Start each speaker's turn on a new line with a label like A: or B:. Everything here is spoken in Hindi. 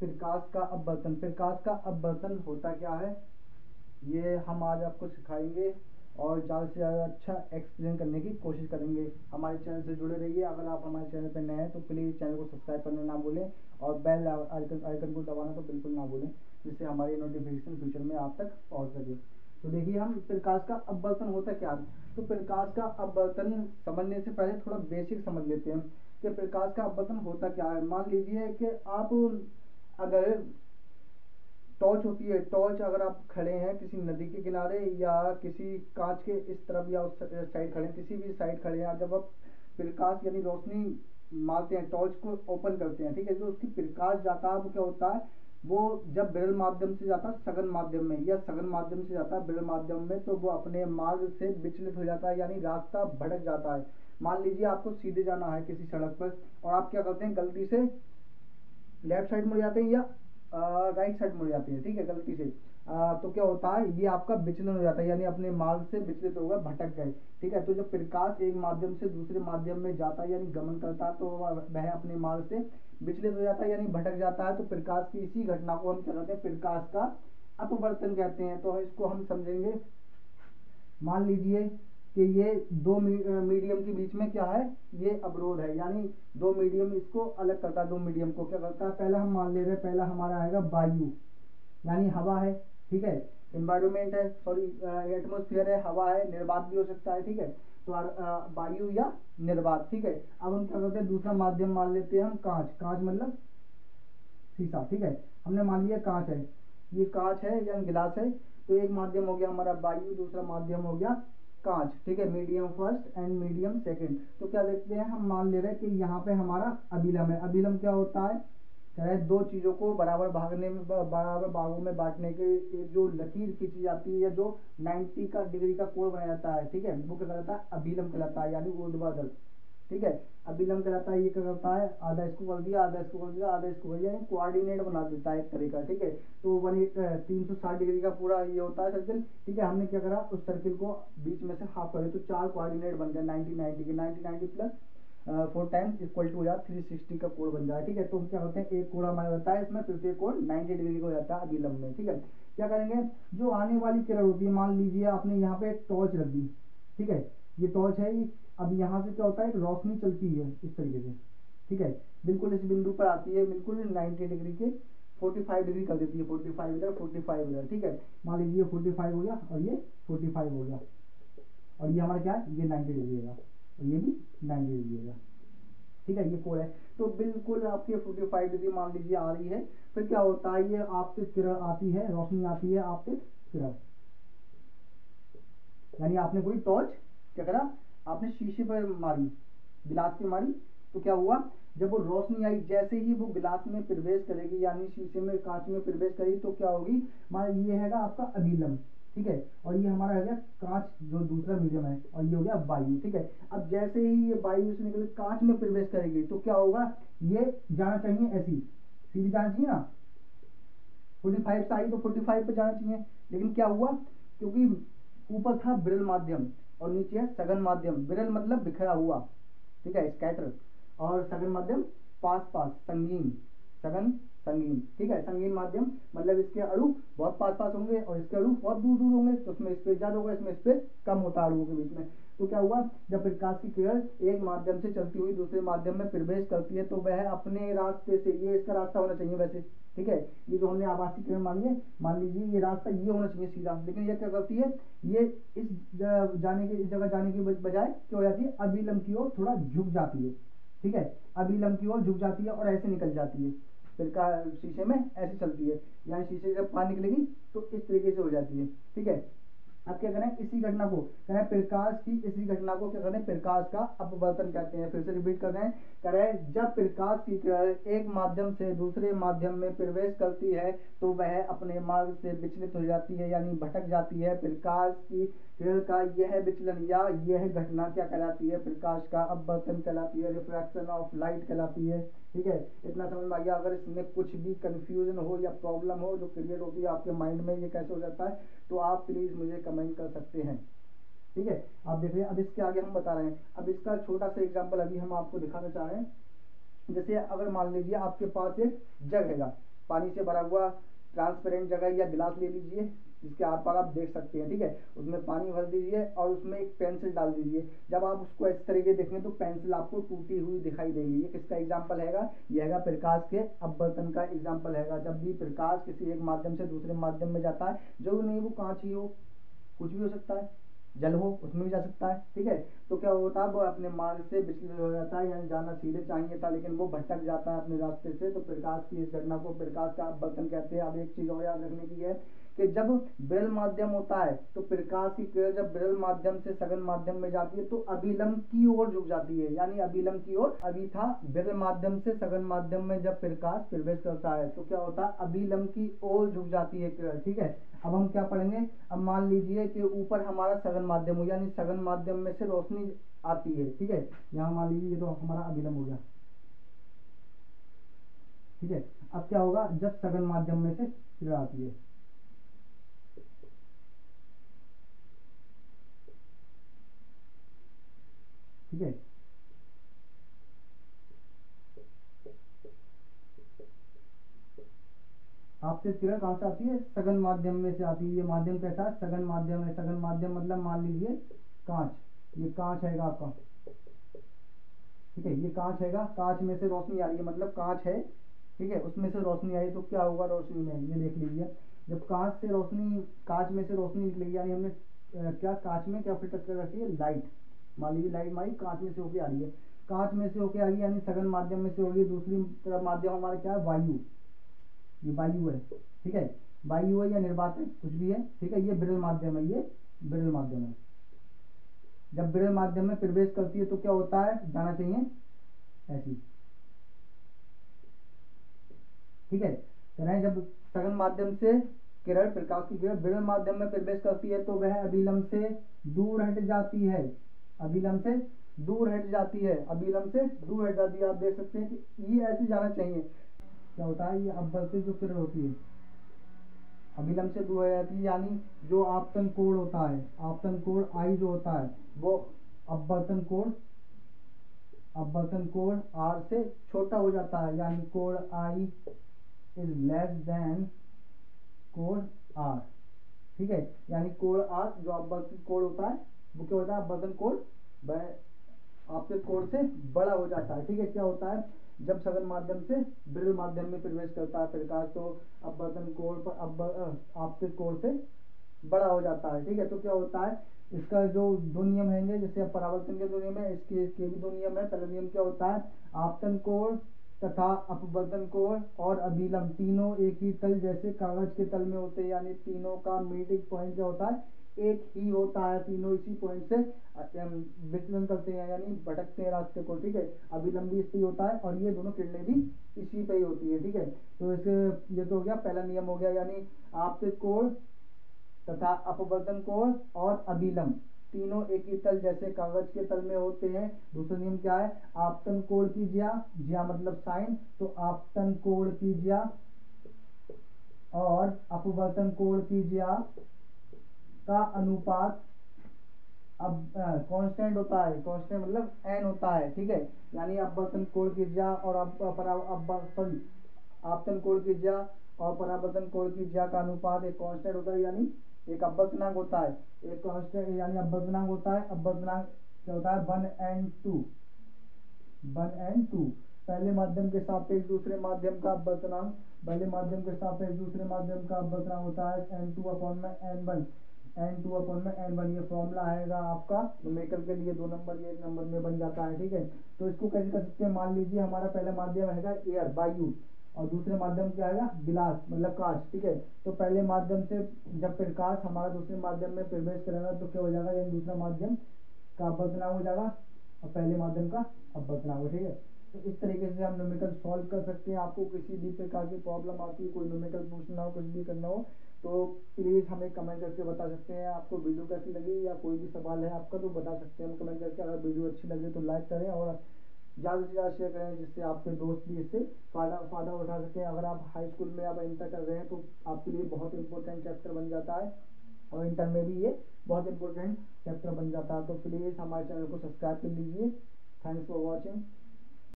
A: प्रकाश का अपवर्तन। प्रकाश का अपवर्तन होता क्या है, ये हम आज आपको सिखाएंगे और ज़्यादा से ज़्यादा अच्छा एक्सप्लेन करने की कोशिश करेंगे। हमारे चैनल से जुड़े रहिए। अगर आप हमारे चैनल पर नए हैं तो प्लीज़ चैनल को सब्सक्राइब करना ना भूलें और बेल आइकन को दबाना तो बिल्कुल ना भूलें, जिससे हमारी नोटिफिकेशन फ्यूचर में आप तक पहुंच सके। तो देखिए, हम प्रकाश का अपवर्तन होता क्या है। तो प्रकाश का अपवर्तन समझने से पहले थोड़ा बेसिक समझ लेते हैं कि प्रकाश का अपवर्तन होता क्या है। मान लीजिए कि आप अगर टॉर्च होती है, टॉर्च अगर आप खड़े हैं किसी नदी के किनारे या किसी कांच के इस तरफ या उस साइड खड़े हैं, किसी भी साइड खड़े हैं, जब आप प्रकाश यानी रोशनी मारते हैं, टॉर्च को ओपन करते हैं, ठीक है, जो उसकी प्रकाश जाता है वो क्या होता है, वो जब विरल माध्यम से जाता है सघन माध्यम में या सघन माध्यम से जाता है विरल माध्यम में, तो वो अपने मार्ग से विचलित हो जाता है यानी रास्ता भटक जाता है। मान लीजिए आपको सीधे जाना है किसी सड़क पर और आप क्या करते हैं, गलती से लेफ्ट साइड मुड़ जाते हैं या राइट साइड मुड़ जाते हैं, ठीक है, गलती से, तो क्या होता है, ये आपका विचलन हो जाता है यानी अपने मार्ग से विचलित हो गए, भटक गए, ठीक है। तो जब प्रकाश एक माध्यम से दूसरे माध्यम में जाता है यानी गमन करता है, तो वह अपने मार्ग से विचलित हो जाता है यानी भटक जाता है। तो प्रकाश की इसी घटना को हम क्या कहते हैं, प्रकाश का अपवर्तन कहते हैं। तो इसको हम समझेंगे। मान लीजिए कि ये दो मीडियम के बीच में क्या है, ये अवरोध है, यानी दो मीडियम इसको अलग करता है। दो मीडियम को क्या करता है, पहला हम मान ले रहे हैं, पहला हमारा आएगा वायु यानी हवा है, ठीक है, इन्वायरमेंट है, सॉरी एटमोस्फियर है, हवा है, निर्वात भी हो सकता है, ठीक है। तो वायु या निर्वात, ठीक है। अब हम क्या करते हैं, दूसरा माध्यम मान लेते हैं हम कांच। कांच मतलब शीशा, ठीक है। हमने मान लिया कांच है, ये कांच है या गिलास है। तो एक माध्यम हो गया हमारा वायु, दूसरा माध्यम हो गया कांच, ठीक है, medium first and medium second. तो क्या देखते हैं, हम मान ले रहे हैं कि यहाँ पे हमारा अभिलम है। अभिलम क्या होता है, कह रहे हैं दो चीजों को बराबर भागने में बराबर भागों में बांटने के एक जो लकीर खींची जाती है या जो 90 का डिग्री का कोण बनाया जाता है, ठीक है, वो क्या कहलाता है, अभिलम कहलाता है यानी ऊर्ध्वाधर, ठीक है। अभिलम कहलाता है, ये क्या करता है, आधा इसको कर दिया, आधा इसको कर दिया, आधा इसको कर दिया, यानी कोऑर्डिनेट बना देता है एक तरह का, ठीक है। तो 360 डिग्री का पूरा ये होता है सर्किल, ठीक है। हमने क्या करा, उस सर्किल को बीच में से हाफ करे तो चार कोऑर्डिनेट बन गए 90 90 के, 90 90 प्लस 4 टाइम्स इक्वल टू हो जाता है 360 का कोण बन जाए, ठीक है। तो हम क्या करते हैं, एक कोण हमारा होता है इसमें, तृतीय कोण 90 डिग्री का हो जाता है अभिलंब में, ठीक है। क्या करेंगे, जो आने वाली किरण होती है, मान लीजिए आपने यहाँ पे एक टॉर्च रख दी, ठीक है, ये टॉर्च है। अब यहाँ से क्या होता है, एक रोशनी चलती है इस तरीके से, ठीक है, बिल्कुल इस बिंदु पर आती है, बिल्कुल 90 डिग्री के 45 डिग्री कर देती है, 45 इधर 45 इधर, ठीक है। मान लीजिए 45 हो गया और ये 45 हो गया और ये हमारा क्या है, ये 90 डिग्री है और ये भी 90 डिग्री है, ठीक है, ये कोण है। तो बिल्कुल आपके 45 डिग्री मान लीजिए आ रही है। फिर क्या होता है, ये आपतित किरण आती है, रोशनी आती है, आपतित किरण, यानी आपने कोई टॉर्च क्या करा, आपने शीशे पर मारी, गिलास पे मारी, तो क्या हुआ, जब वो रोशनी आई, जैसे ही वो गिलास में प्रवेश करेगी यानी शीशे में कांच में प्रवेश करेगी, तो क्या होगी, मान ये हैगा आपका अभिलंब, ठीक है, और ये हमारा है गया कांच जो दूसरा मीडियम है, और ये हो गया वायु, ठीक है। अब जैसे ही ये वायु से निकल कांच में प्रवेश करेगी तो क्या होगा, ये जाना चाहिए ऐसी सीधी जाना चाहिए ना, 45 से आई तो 45 पे जाना चाहिए, लेकिन क्या हुआ, क्योंकि ऊपर था विरल माध्यम और नीचे है सघन माध्यम। विरल मतलब बिखरा हुआ, ठीक है, स्कैटर, और सघन माध्यम पास पास संगीन, सघन संगीन, ठीक है। संगीन माध्यम मतलब इसके अणु बहुत पास पास होंगे और इसके अणु बहुत दूर दूर होंगे, तो उसमें स्पेस ज्यादा होगा, इसमें स्पेस कम होता है अणुओं के बीच में। तो क्या हुआ, जब प्रकाश की किरण एक माध्यम से चलती हुई दूसरे माध्यम में प्रवेश करती है, तो वह अपने रास्ते से, ये इसका रास्ता होना चाहिए वैसे, ठीक है, ये जो हमने आभासी किरण मानी है, मान लीजिए ये रास्ता ये होना चाहिए सीधा, लेकिन ये क्या करती है, ये इस जाने के, इस जगह जाने की बजाय क्या हो जाती है, अभिलंब की ओर थोड़ा झुक जाती है, ठीक है, अभिलंब की ओर झुक जाती है और ऐसे निकल जाती है, फिर का शीशे में ऐसे चलती है, यानी शीशे से जब बाहर निकलेगी तो इस तरीके से हो जाती है, ठीक है। अब क्या करें, इसी घटना को करें, प्रकाश की इसी घटना को क्या करें, प्रकाश का अपवर्तन कहते हैं। फिर से रिपीट कर रहे हैं, करें, जब प्रकाश की किरण एक माध्यम से दूसरे माध्यम में प्रवेश करती है तो वह अपने मार्ग से विचलित हो जाती है यानी भटक जाती है। प्रकाश की किरण का यह विचलन या यह घटना क्या कहलाती है, प्रकाश का अपवर्तन कहलाती है, रिफ्रैक्शन ऑफ लाइट कहलाती है, ठीक है। इतना समझ में आ गया। अगर इसमें कुछ भी कंफ्यूजन हो या प्रॉब्लम हो जो क्रिएट होती है आपके माइंड में, ये कैसे हो जाता है, तो आप प्लीज मुझे कमेंट कर सकते हैं, ठीक है। आप देख रहे हैं, अब इसके आगे हम बता रहे हैं। अब इसका छोटा सा एग्जांपल अभी हम आपको दिखाना चाह रहे हैं। जैसे अगर मान लीजिए आपके पास एक जग हैगा, पानी से भरा हुआ ट्रांसपेरेंट जगह या गिलास ले लीजिए, जिसके आर पार आप देख सकते हैं, ठीक है। उसमें पानी भर दीजिए और उसमें एक पेंसिल डाल दीजिए। जब आप उसको इस तरीके देखेंगे तो पेंसिल आपको टूटी हुई दिखाई देगी। ये किसका एग्जाम्पल हैगा? ये हैगा प्रकाश के अपवर्तन का एग्जाम्पल हैगा। जब भी प्रकाश किसी एक माध्यम से दूसरे माध्यम में जाता है, जो नहीं वो कांच ही हो, कुछ भी हो सकता है, जल हो उसमें भी जा सकता है, ठीक है। तो क्या होता है, वो अपने मार्ग से विचलित हो जाता है, यानी जाना सीधे चाहिए था लेकिन वो भटक जाता है अपने रास्ते से। तो प्रकाश की इस घटना को प्रकाश का अपवर्तन कहते हैं। अब एक चीज और याद रखने की है कि जब विरल माध्यम होता है तो प्रकाश की किरण जब विरल माध्यम से सघन माध्यम में जाती है तो अभिलंब की ओर झुक जाती है, यानी अभिलंब की ओर। अभी था विरल माध्यम से सघन माध्यम में जब प्रकाश प्रवेश करता है तो क्या होता है, अभिलंब की ओर झुक जाती है किरण, ठीक है। अब हम क्या पढ़ेंगे, अब मान लीजिए कि ऊपर हमारा सघन माध्यम हो, यानी सघन माध्यम में से रोशनी आती है, ठीक है। यहाँ मान लीजिए ये तो हमारा अभिलंब हो गया, ठीक है। अब क्या होगा, जब सघन माध्यम में से किरण आती है, ठीक है। आपसे किरण कहाँ से आती है? सघन माध्यम में से आती है। ये माध्यम कैसा है? सघन माध्यम है। सघन माध्यम मतलब मान लीजिए कांच, ये कांच हैगा आपका, ठीक है। ये कांच हैगा, कांच में से रोशनी आ रही है, मतलब कांच है, ठीक है। उसमें से रोशनी आई तो क्या होगा रोशनी में, ये देख लीजिए। जब कांच से रोशनी, कांच में से रोशनी निकलेगी, यानी हमने क्या कांच में क्या फिट कर रखी है? लाइट। मान लीजिए लाइट हमारी कांच में से होके आ रही है, कांच में से होके आ रही है यानी सघन माध्यम में से होगी। दूसरी तरफ माध्यम हमारा क्या है? वायु। ये वायु है, ठीक है। वायु है या निर्वात है, कुछ भी है, ठीक है। ये विरल माध्यम है, ये विरल माध्यम है। जब विरल माध्यम में प्रवेश करती है तो क्या होता है, जाना चाहिए ऐसी, ठीक है। कह रहे हैं जब सघन माध्यम से किरण, प्रकाश की किरण विरल माध्यम में प्रवेश करती है तो वह अभिलंब से दूर हट जाती है, अभिलंब से दूर हट जाती है, अभिलंब से दूर हट जाती है। आप देख सकते हैं कि ये ऐसे जाना चाहिए। क्या होता है, ये अपवर्तित जो किरण होती है अभिलंब से दूर हो जाती है, यानी जो आपतन कोण होता है, आपतन कोण आई जो होता है वो अपवर्तन कोण, अपवर्तन कोण आर से छोटा हो जाता है, यानी कोण आई इज लेस देन कोण आर, ठीक है। यानी कोण आर जो अपवर्तन कोण होता है वो क्या होता है, अपवर्तन कोण वह आपके कोण से बड़ा हो जाता है, ठीक है। क्या होता है, जब सघन माध्यम से विरल माध्यम में प्रवेश करता है प्रकाश तो अपवर्तन कोण पर आपके कोण से बड़ा हो जाता है, ठीक है। तो क्या होता है, इसका जो दो नियम हैंगे, जैसे अब परावर्तन के दो नियम है, इसके भी दो नियम है। पहला नियम क्या होता है, आपतन कोण तथा अपवर्तन कोण और अभिलंब तीनों एक ही तल जैसे कागज के तल में होते हैं, यानी तीनों का मीटिंग पॉइंट क्या होता है, एक ही होता है। तीनों इसी पॉइंट से विचलन करते हैं, यानी भटकते हैं रास्ते को, ठीक है। अभिलंब भी इस पे होता है और ये दोनों किरणें भी इसी पे ही होती है, ठीक है। तो इसे, ये तो हो गया पहला नियम हो गया, यानी आपतित कोण तथा अपवर्तन कोण और अभिलंब तीनों एक ही तल जैसे कागज के तल में होते हैं। दूसरा नियम क्या है, आपतन कोण की ज्या, ज्या मतलब साइन, तो आपतन कोण की ज्या और अपवर्तन कोण की ज्या का अनुपात अब कांस्टेंट होता है, कांस्टेंट मतलब एन होता है, ठीक है। यानी अपवर्तन कोण की ज्या और सॉरी आपतन कोण की ज्या और परावर्तन कोण की ज्या का अनुपात एक कांस्टेंट होता है, यानी एक अपवर्तनांक होता है, एक कांस्टेंट यानी अपवर्तनांक होता है। अपवर्तनांक क्या होता है, 1 and 2, 1 and 2। पहले माध्यम के सापेक्ष दूसरे माध्यम का अपवर्तनांक, पहले माध्यम के सापेक्ष दूसरे माध्यम का अपवर्तनांक होता है n2/n1, n2/n1। ये फॉर्मूला आएगा आपका न्यूमेरिकल के लिए 2 नंबर, ये 1 नंबर में बन जाता है, ठीक है। तो इसको कैसे कर सकते हैं, मान लीजिए हमारा पहला माध्यम हैगा एयर, वायु, और दूसरे माध्यम क्या आएगा, गिलास मतलब कांच, ठीक है। तो पहले माध्यम से जब प्रकाश हमारा दूसरे माध्यम में प्रवेश करेगा तो क्या हो जाएगा, यानी दूसरा माध्यम का अपवर्तनांक हो जाएगा और पहले माध्यम का अपवर्तनांक हो, ठीक है। तो इस तरीके से हम न्यूमेरिकल सॉल्व कर सकते हैं। आपको किसी भी प्रकार की प्रॉब्लम आती है, कोई न्यूमेरिकल पूछना हो, कुछ भी करना हो, तो प्लीज़ हमें कमेंट करके बता सकते हैं। आपको वीडियो कैसी लगी या कोई भी सवाल है आपका तो बता सकते हैं हम कमेंट करके। अगर वीडियो अच्छी लगे तो लाइक करें और ज़्यादा से ज़्यादा शेयर करें, जिससे आपके दोस्त भी इससे फ़ायदा उठा सकें। अगर आप हाई स्कूल में आप इंटर कर रहे हैं तो आपके लिए बहुत इंपॉर्टेंट चैप्टर बन जाता है और इंटर में भी ये बहुत इंपॉर्टेंट चैप्टर बन जाता है। तो प्लीज़ हमारे चैनल को सब्सक्राइब कर लीजिए। Thanks for watching.